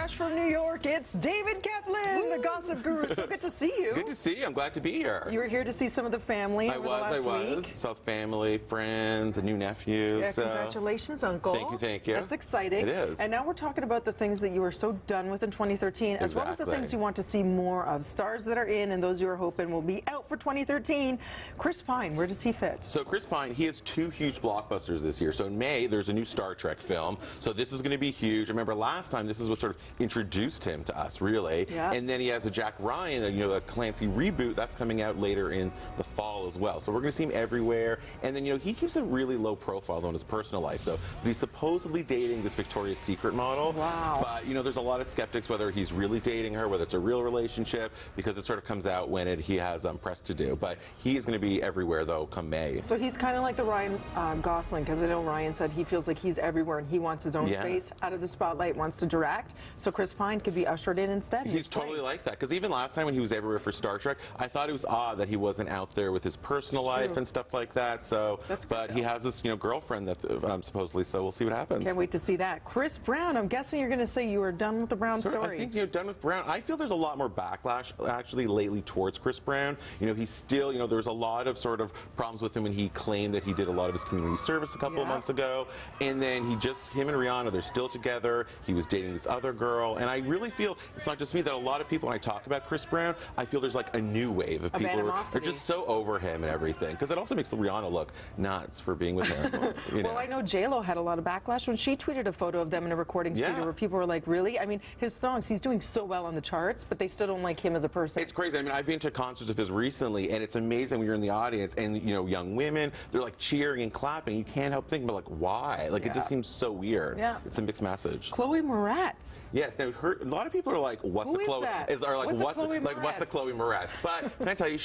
fresh from New York, it's David Caplan, the gossip guru. So good to see you. Good to see you. I'm glad to be here. You were here to see some of the family over the last week. South family, friends, a new nephew. Yeah, congratulations, Uncle. Thank you, thank you. That's exciting. It is. And now we're talking about the things that you were so done with in 2013, as well as the things you want to see more of. Stars that are in and those you are hoping will be out for 2013. Chris Pine, where does he fit? So Chris Pine, he has two huge blockbusters this year. So in May, there's a new Star Trek film. So this is going to be huge. Remember last time, this is what sort of introduced him to us, really. Yeah. And then he has a Jack Ryan, a Clancy reboot that's coming out later in the fall as well. So we're going to see him everywhere. And then, he keeps a really low profile though in his personal life, though. But he's supposedly dating this Victoria's Secret model. Wow. But, there's a lot of skeptics whether he's really dating her, whether it's a real relationship, because it sort of comes out when he has press to do. But he is going to be everywhere, though, come May. So he's kind of like the Ryan Gosling, because I know Ryan said he feels like he's everywhere and he wants his own face out of the spotlight, wants to direct. So Chris Pine could be ushered in instead. He's totally like that, because even last time when he was everywhere for Star Trek, I thought it was odd that he wasn't out there with his personal life and stuff like that. So, but he has this, girlfriend that supposedly. So we'll see what happens. Can't wait to see that. Chris Brown, I'm guessing you're going to say you are done with the Brown stories. I think done with Brown. I feel there's a lot more backlash actually lately towards Chris Brown. He's still, there was a lot of sort of problems with him when he claimed that he did a lot of his community service a couple of months ago, and then him and Rihanna, they're still together. He was dating this other girl, and I really feel it's not just me, that a lot of people, when I talk about Chris Brown, I feel there's like a new wave of people who are just so over him and everything, because it also makes Rihanna look nuts for being with him. Well, I know J-Lo had a lot of backlash when she tweeted a photo of them in a recording studio where people were like, really? I mean, his songs, he's doing so well on the charts, but they still don't like him as a person. It's crazy. I mean, I've been to concerts of his recently, and it's amazing when you're in the audience and, young women, they're like cheering and clapping. You can't help thinking, but like, why? Like, it just seems so weird. Yeah. It's a mixed message. Chloe Moretz. Yes. Now, a lot of people are like, what's a Chloe? What's a Chloe Moretz? But can I tell you,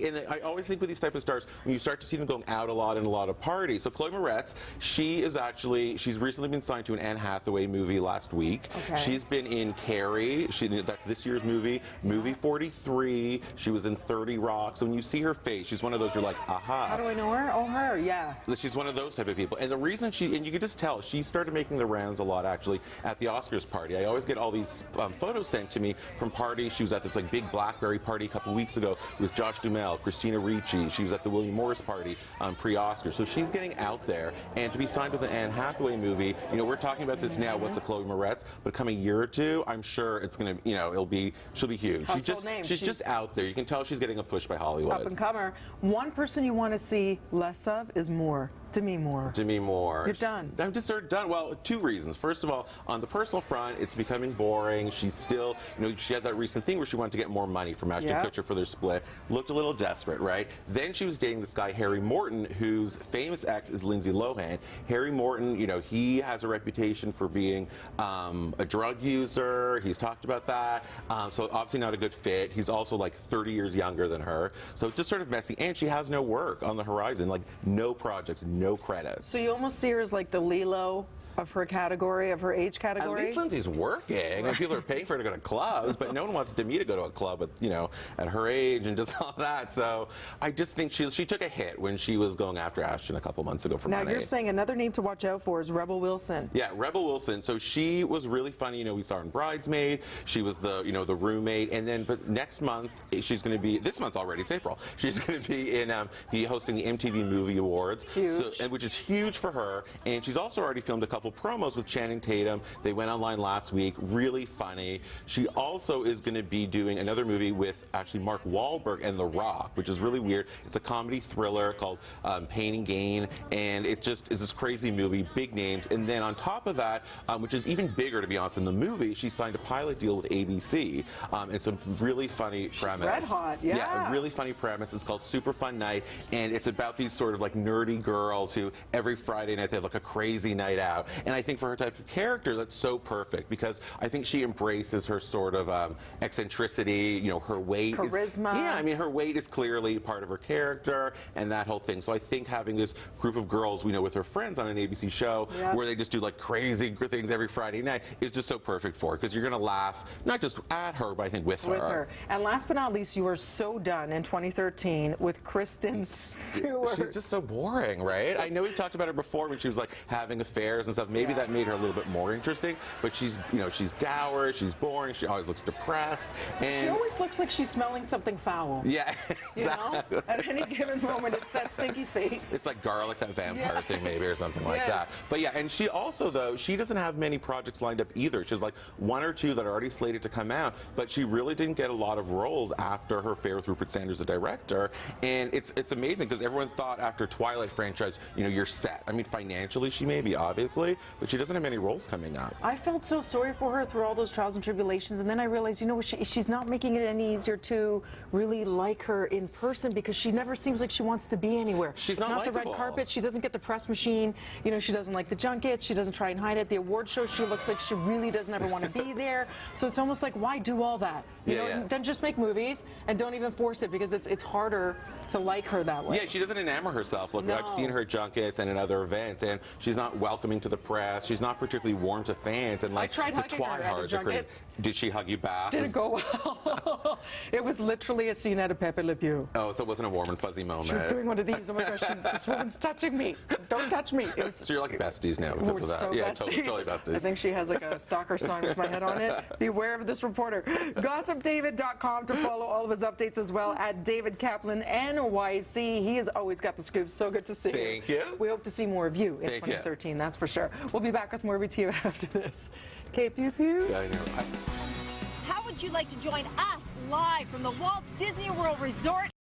and I always think with these type of stars, when you start to see them going out a lot in a lot of parties. So Chloe Moretz, she's recently been signed to an Anne Hathaway movie last week. Okay. She's been in Carrie. That's this year's movie. Movie 43. She was in 30 Rock. So when you see her face, she's one of those you're like, aha. How do I know her? Oh, her, yeah. She's one of those type of people. And the reason and you can just tell, she started making the rounds a lot actually at the Oscars party. I always get all these photos sent to me from parties. She was at this like big BlackBerry party a couple weeks ago with Josh Duhamel, Christina Ricci. She was at the William Morris party pre-Oscar. So she's getting out there. And to be signed with an Anne Hathaway movie, we're talking about this now, what's a Chloe Moretz, but coming a year or two, I'm sure it's going to, she'll be huge. She's just out there. You can tell she's getting a push by Hollywood. Up and comer. One person you want to see less of is Moore. Demi Moore. Demi Moore. You're done. I'm just sort of done. Well, two reasons. First of all, on the personal front, it's becoming boring. She's still, she had that recent thing where she wanted to get more money from Ashton Kutcher for their split. Looked a little desperate, right? Then she was dating this guy, Harry Morton, whose famous ex is Lindsay Lohan. Harry Morton, he has a reputation for being a drug user. He's talked about that. So obviously not a good fit. He's also like 30 years younger than her. So it's just sort of messy. And she has no work on the horizon, like no projects, no credits. So you almost see her as like the Lilo of her category, of her age category? At least Lindsay's working, and people are paying for her to go to clubs, but no one wants Demi to go to a club at, at her age and just all that. So I just think she took a hit when she was going after Ashton a couple months ago for money. Now you're saying another name to watch out for is Rebel Wilson. Yeah, Rebel Wilson. So she was really funny. We saw her in Bridesmaid. She was the, the roommate. And then, but next month, she's going to be, this month already, it's April, she's going to be in, hosting the MTV Movie Awards. Huge. Which is huge for her. And she's also already filmed a couple promos with Channing Tatum. They went online last week. Really funny. She also is going to be doing another movie with actually Mark Wahlberg and The Rock, which is really weird. It's a comedy thriller called Pain and Gain, and it just is this crazy movie, big names. And then on top of that, which is even bigger to be honest than the movie, she signed a pilot deal with ABC. It's a really funny premise. Red hot, yeah. Yeah, a really funny premise. It's called Super Fun Night, and it's about these sort of like nerdy girls who every Friday night they have like a crazy night out. And I think for her type of character, that's so perfect, because I think she embraces her sort of eccentricity, her weight. Charisma. Her weight is clearly part of her character and that whole thing. So I think having this group of girls, with her friends on an ABC show where they just do like crazy things every Friday night is just so perfect for her, because you're going to laugh, not just at her, but I think with her. And last but not least, you were so done in 2013 with Kristen Stewart. She's just so boring, right? I know we've talked about her before when she was like having affairs and stuff. stuff. Maybe that made her a little bit more interesting. But she's, you know, she's dour, she's boring, she always looks depressed, and she always looks like she's smelling something foul. Yeah, exactly. You know? At any given moment, it's that stinky face. It's like garlic, that vampire thing, maybe, or something like that. But yeah, and she also, though, she doesn't have many projects lined up either. She has like 1 or 2 that are already slated to come out, but she really didn't get a lot of roles after her affair with Rupert Sanders, the director. And it's amazing because everyone thought after Twilight franchise, you know, you're set. I mean, financially she may be, obviously, but she doesn't have many roles coming up. I felt so sorry for her through all those trials and tribulations, and then I realized, you know, she's not making it any easier to really like her in person because she never seems like she wants to be anywhere. She's not the red carpet. She doesn't get the press machine. You know, she doesn't like the junkets. She doesn't try and hide it. The award show, she looks like she really doesn't ever want to be there. So it's almost like, why do all that? You know, then just make movies and don't even force it because it's harder to like her that way. Yeah, she doesn't enamor herself. Look, I've seen her at junkets and in other events, and she's not welcoming to the press. She's not particularly warm to fans. And like I tried hugging her at a junket. Did she hug you back? Didn't go well. It was literally a scene out of Pepe Le Pew. Oh, so it wasn't a warm and fuzzy moment. She was doing one of these. Oh my gosh, this woman's touching me. Don't touch me. So you're like besties now because of that. So yeah, besties. totally besties. I think she has like a stalker song with my head on it. Beware of this reporter. GossipDavid.com to follow all of his updates as well at David Caplan NYC. He has always got the scoop. So good to see you. Thank you. We hope to see more of you in 2013. That's for sure. We'll be back with more BTU after this. Okay, pew pew. Yeah, I know. How would you like to join us live from the Walt Disney World Resort